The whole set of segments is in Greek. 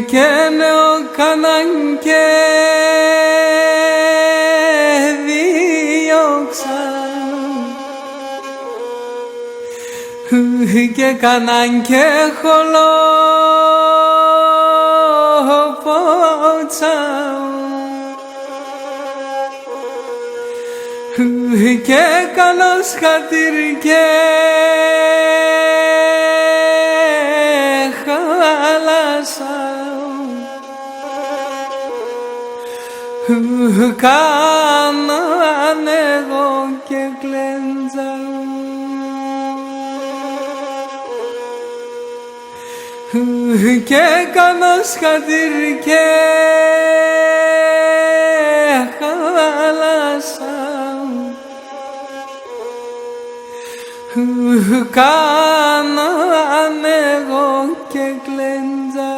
Και νέο κάναν και διώξαν και κάναν και χολοπότσαν και καλός χατήρ και κάναν εγώ και κλέντζα και κανός χατήρ και χάλασα κάναν εγώ και κλέντζα.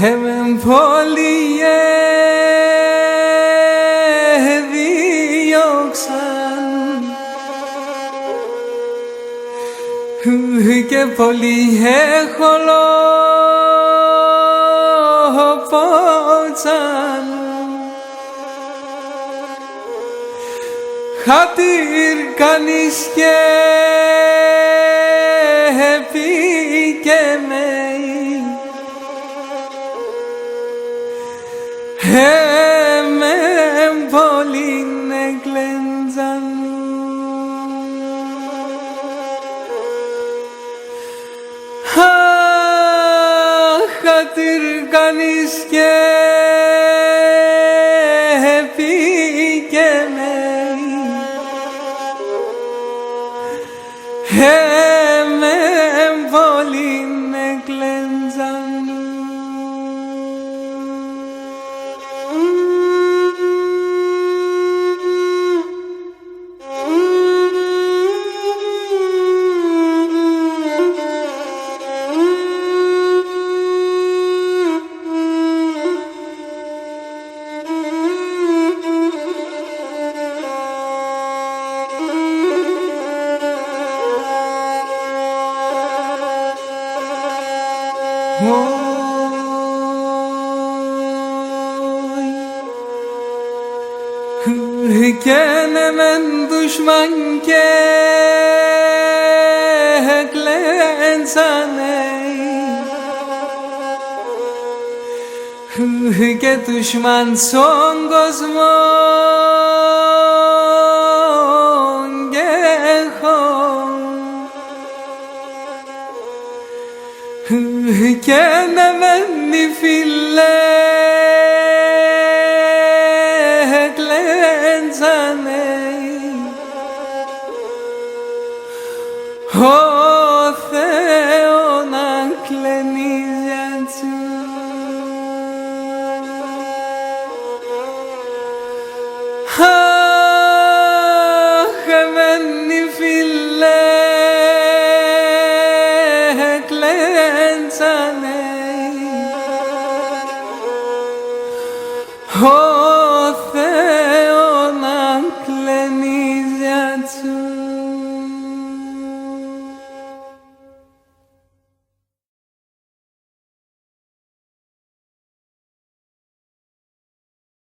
Εμεν πολλοί διώξαν και πολλοί χολοπότσαν χατήρ κανείς και επικεμέει εμεν πολλοί εκλέντζαν χατήρ κανείς και επικεμέει εμεν πολλοί εκλέντζαν. Και ναι μεν δουσμάν και κλέντσανε και δουσμάν στον κόσμο και έχω και ναι μεν οι φίλε ο Θεό να κλαίνει